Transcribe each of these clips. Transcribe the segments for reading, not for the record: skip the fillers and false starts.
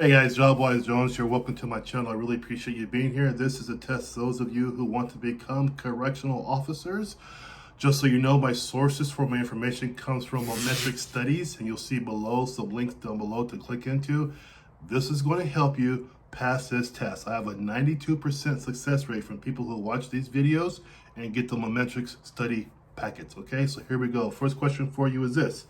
Hey guys, Jobwise Jones here. Welcome to my channel. I really appreciate you being here. This is a test those of you who want to become correctional officers. Just so you know, my sources for my information comes from MITCH'S studies, and you'll see below some links down below to click into. This is going to help you pass this test. I have a 92% success rate from people who watch these videos and get the MITCH'S study packets. Okay, so here we go. First question for you is this.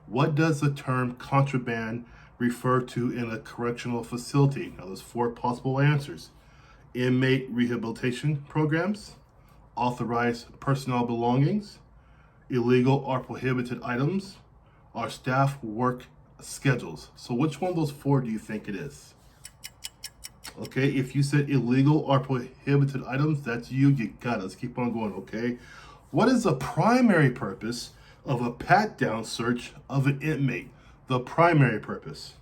What does the term contraband refer to in a correctional facility? Now, there's four possible answers. Inmate rehabilitation programs, authorized personnel belongings, illegal or prohibited items, or staff work schedules. So which one of those four do you think it is? Okay, if you said illegal or prohibited items, that's you. You got it. Let's keep on going, okay? What is the primary purpose of a pat-down search of an inmate? The primary purpose.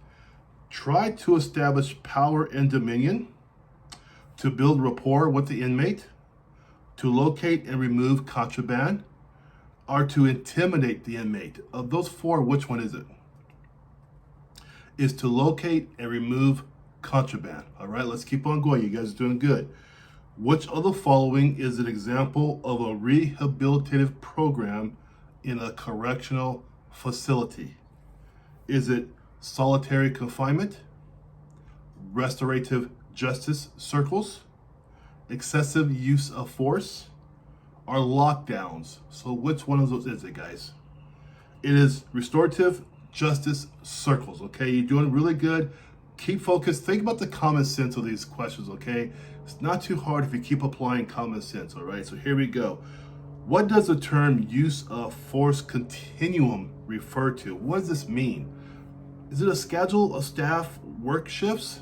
Try to establish power and dominion, to build rapport with the inmate, to locate and remove contraband, or to intimidate the inmate. Of those four, which one is it? Is to locate and remove contraband. All right, let's keep on going. You guys are doing good. Which of the following is an example of a rehabilitative program in a correctional facility? Is it solitary confinement, restorative justice circles, excessive use of force, or lockdowns? So which one of those is it, guys? It is restorative justice circles, okay? You're doing really good. Keep focused. Think about the common sense of these questions, okay? It's not too hard if you keep applying common sense, all right? So here we go. What does the term use of force continuum refer to? What does this mean? Is it a schedule of staff work shifts?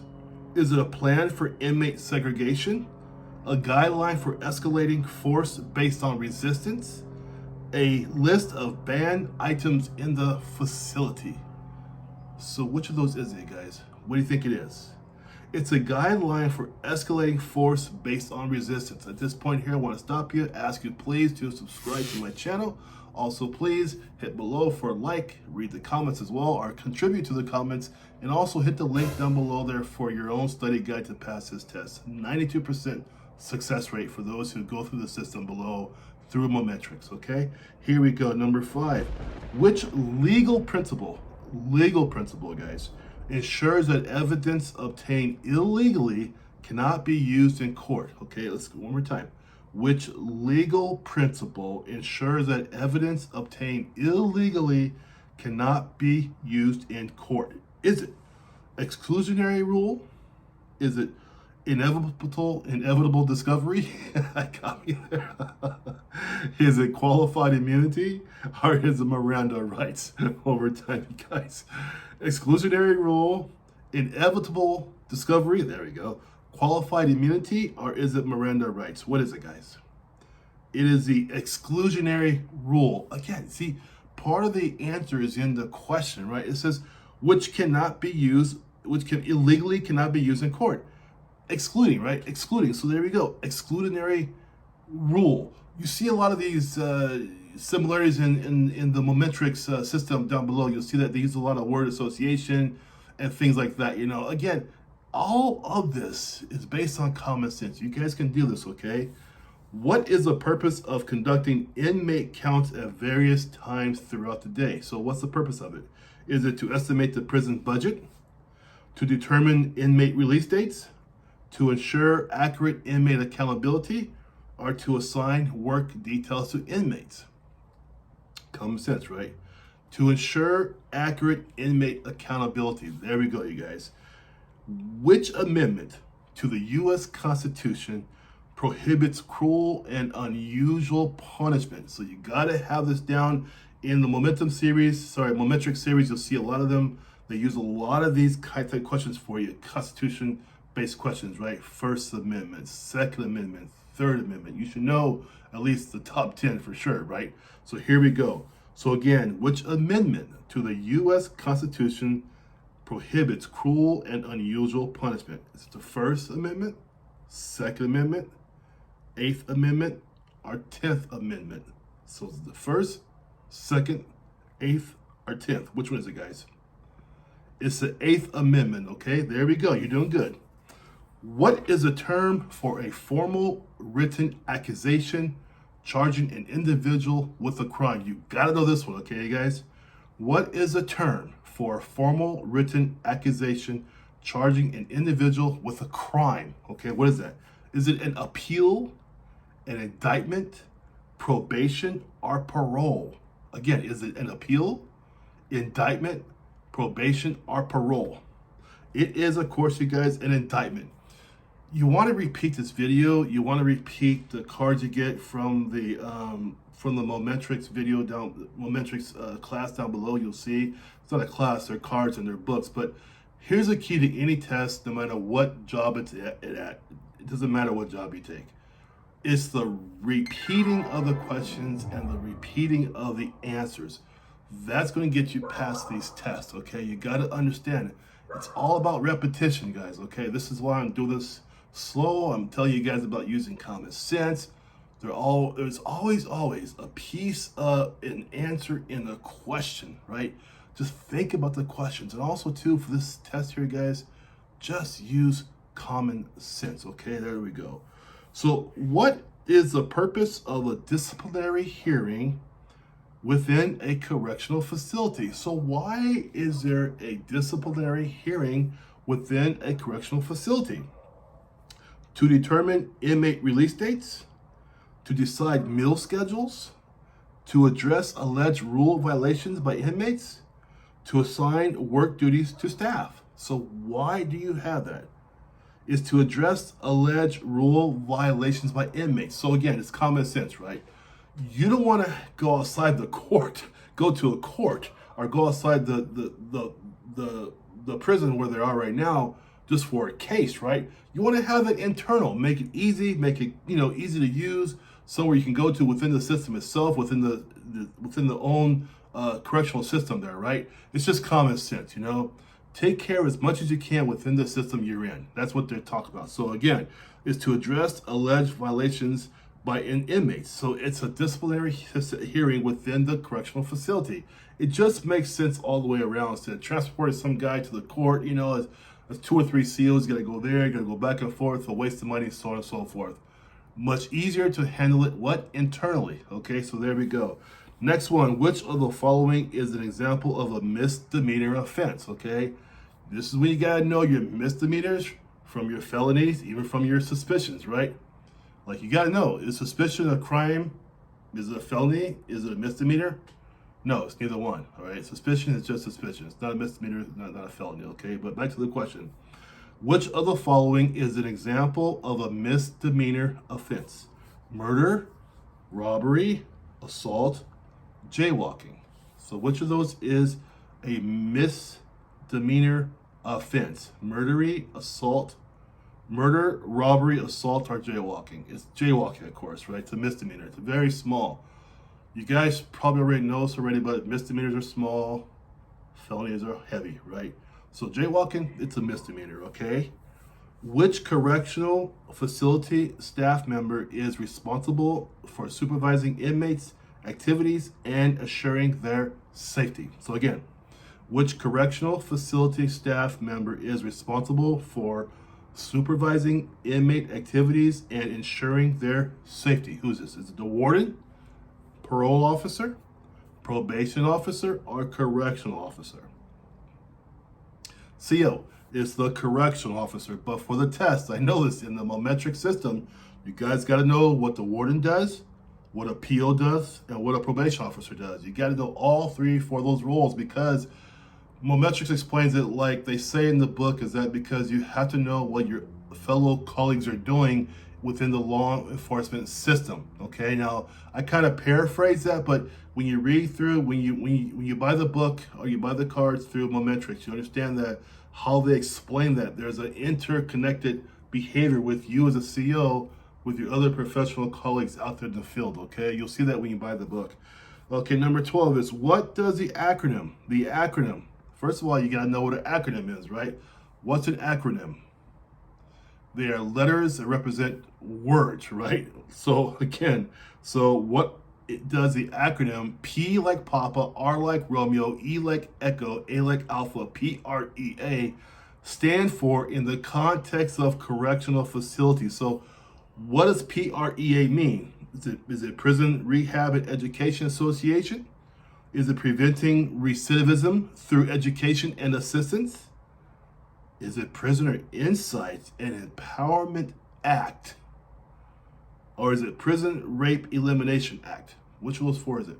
Is it a plan for inmate segregation? A guideline for escalating force based on resistance? A list of banned items in the facility? So which of those is it, guys? What do you think it is? It's a guideline for escalating force based on resistance. At this point here, I want to stop you, ask you please to subscribe to my channel. Also, please hit below for a like, read the comments as well, or contribute to the comments, and also hit the link down below there for your own study guide to pass this test. 92% success rate for those who go through the system below through MITCH'S, okay? Here we go, number 5. Which legal principle, guys, ensures that evidence obtained illegally cannot be used in court? Okay, let's go one more time. Which legal principle ensures that evidence obtained illegally cannot be used in court? Is it exclusionary rule? Is it inevitable discovery? I got me there. Is it qualified immunity, or is it Miranda rights? Over time, you guys. Exclusionary rule, inevitable discovery, there we go. Qualified immunity, or is it Miranda rights? What is it, guys? It is the exclusionary rule. Again, see, part of the answer is in the question, right? It says, which cannot be used, which can illegally cannot be used in court. Excluding, right? Excluding. So there we go. Exclusionary rule. You see a lot of these similarities in the MITCH'S system down below. You'll see that they use a lot of word association and things like that. You know, again, all of this is based on common sense. You guys can do this, okay? What is the purpose of conducting inmate counts at various times throughout the day? So what's the purpose of it? Is it to estimate the prison budget? To determine inmate release dates? To ensure accurate inmate accountability? Or to assign work details to inmates? Common sense, right? To ensure accurate inmate accountability. There we go, you guys. Which amendment to the U.S. Constitution prohibits cruel and unusual punishment? So you got to have this down in the MITCH'S series. You'll see a lot of them. They use a lot of these type of questions for you. Constitution-based questions, right? First Amendment, Second Amendment, Third Amendment. You should know at least the top 10 for sure, right? So here we go. So again, which amendment to the U.S. Constitution prohibits cruel and unusual punishment? Is it the First Amendment, Second Amendment, Eighth Amendment, or 10th Amendment? So is it the First, Second, Eighth, or 10th? Which one is it, guys? It's the Eighth Amendment, okay? There we go. You're doing good. What is a term for a formal written accusation charging an individual with a crime? You gotta know this one, okay, guys? What is a term for a formal written accusation charging an individual with a crime? Okay, what is that? Is it an appeal, an indictment, probation, or parole? Again, is it an appeal, indictment, probation, or parole? It is, of course, you guys, an indictment. You want to repeat this video. You want to repeat the cards you get from the MITCH'S video MITCH'S class down below. You'll see it's not a class; they're cards and they're books. But here's a key to any test, no matter what job it's at. It doesn't matter what job you take. It's the repeating of the questions and the repeating of the answers. That's going to get you past these tests. Okay, you got to understand it. It's all about repetition, guys. Okay, this is why I'm doing this slow. I'm telling you guys about using common sense. There's always a piece of an answer in a question, right? Just think about the questions. And also too, for this test here, guys, just use common sense. Okay, there we go. So what is the purpose of a disciplinary hearing within a correctional facility? So why is there a disciplinary hearing within a correctional facility? To determine inmate release dates, to decide meal schedules, to address alleged rule violations by inmates, to assign work duties to staff. So why do you have that? Is to address alleged rule violations by inmates. So again, it's common sense, right? You don't want to go outside the court, go to a court, or go outside the prison where they are right now just for a case, right? You want to have it internal, make it easy, make it easy to use, somewhere you can go to within the system itself, within the own correctional system there, right? It's just common sense, Take care as much as you can within the system you're in. That's what they're talking about. So again, is to address alleged violations by inmates. So it's a disciplinary hearing within the correctional facility. It just makes sense all the way around. Instead of transporting some guy to the court, as 2 or 3 SEALs, you gotta go there, you gotta go back and forth, a waste of money, so on and so forth. Much easier to handle it, internally. Okay, so there we go. Next one, which of the following is an example of a misdemeanor offense? Okay, this is when you gotta know your misdemeanors from your felonies, even from your suspicions, right? Like you gotta know, is suspicion a crime? Is it a felony? Is it a misdemeanor? No, it's neither one, all right? Suspicion is just suspicion. It's not a misdemeanor, not a felony, okay? But back to the question. Which of the following is an example of a misdemeanor offense? Murder, robbery, assault, jaywalking. So which of those is a misdemeanor offense? Murder, robbery, assault, or jaywalking? It's jaywalking, of course, right? It's a misdemeanor. It's very small. You guys probably already know this already, but misdemeanors are small, felonies are heavy, right? So jaywalking, it's a misdemeanor, okay? Which correctional facility staff member is responsible for supervising inmates' activities and assuring their safety? So again, which correctional facility staff member is responsible for supervising inmate activities and ensuring their safety? Who's this? Is it the warden, parole officer, probation officer, or correctional officer? CO is the correctional officer, but for the test, I know this in the MITCH'S system, you guys got to know what the warden does, what a PO does, and what a probation officer does. You got to know all 3 for those roles, because MITCH'S explains it like they say in the book, is that because you have to know what your fellow colleagues are doing within the law enforcement system. Okay, now I kind of paraphrase that, but when you read through, when you buy the book or you buy the cards through MITCH'S, you understand that how they explain that there's an interconnected behavior with you as a CO with your other professional colleagues out there in the field. Okay, you'll see that when you buy the book. Okay, number 12 is, what does the acronym, first of all, you got to know what an acronym is, right? What's an acronym? They are letters that represent words, right? So again, what it does the acronym P like Papa, R like Romeo, E like Echo, A like Alpha, PREA, stand for in the context of correctional facilities. So what does PREA mean? Is it Prison Rehab and Education Association? Is it preventing recidivism through education and assistance? Is it Prisoner Insights and Empowerment Act? Or is it Prison Rape Elimination Act? Which of those four is it?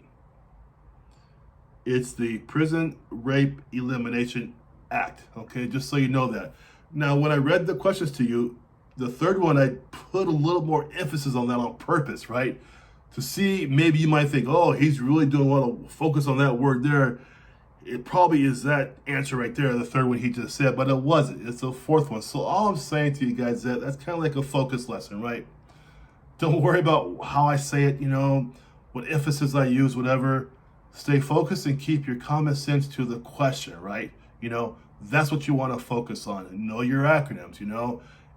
It's the Prison Rape Elimination Act. Okay, just so you know that. Now, when I read the questions to you, the third one, I put a little more emphasis on that on purpose, right? To see, maybe you might think, oh, he's really doing well to focus on that word there. It probably is that answer right there, the third one he just said, but it wasn't. It's the fourth one. So all I'm saying to you guys is that's kind of like a focus lesson, right? Don't worry about how I say it, what emphasis I use, whatever. Stay focused and keep your common sense to the question, right? That's what you want to focus on. Know your acronyms,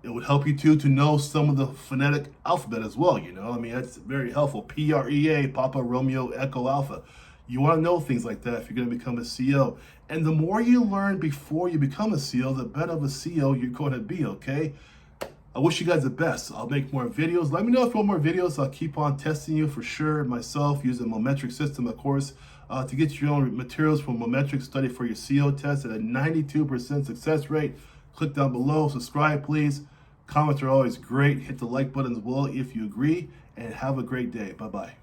It would help you too to know some of the phonetic alphabet as well, that's very helpful. PREA, Papa, Romeo, Echo, Alpha. You want to know things like that if you're going to become a CO. And the more you learn before you become a CO, the better of a CO you're going to be, okay? I wish you guys the best. I'll make more videos. Let me know if you want more videos. I'll keep on testing you for sure myself using the metric system, of course, to get your own materials from metric study for your CO test at a 92% success rate. Click down below. Subscribe, please. Comments are always great. Hit the like button as well if you agree. And have a great day. Bye-bye.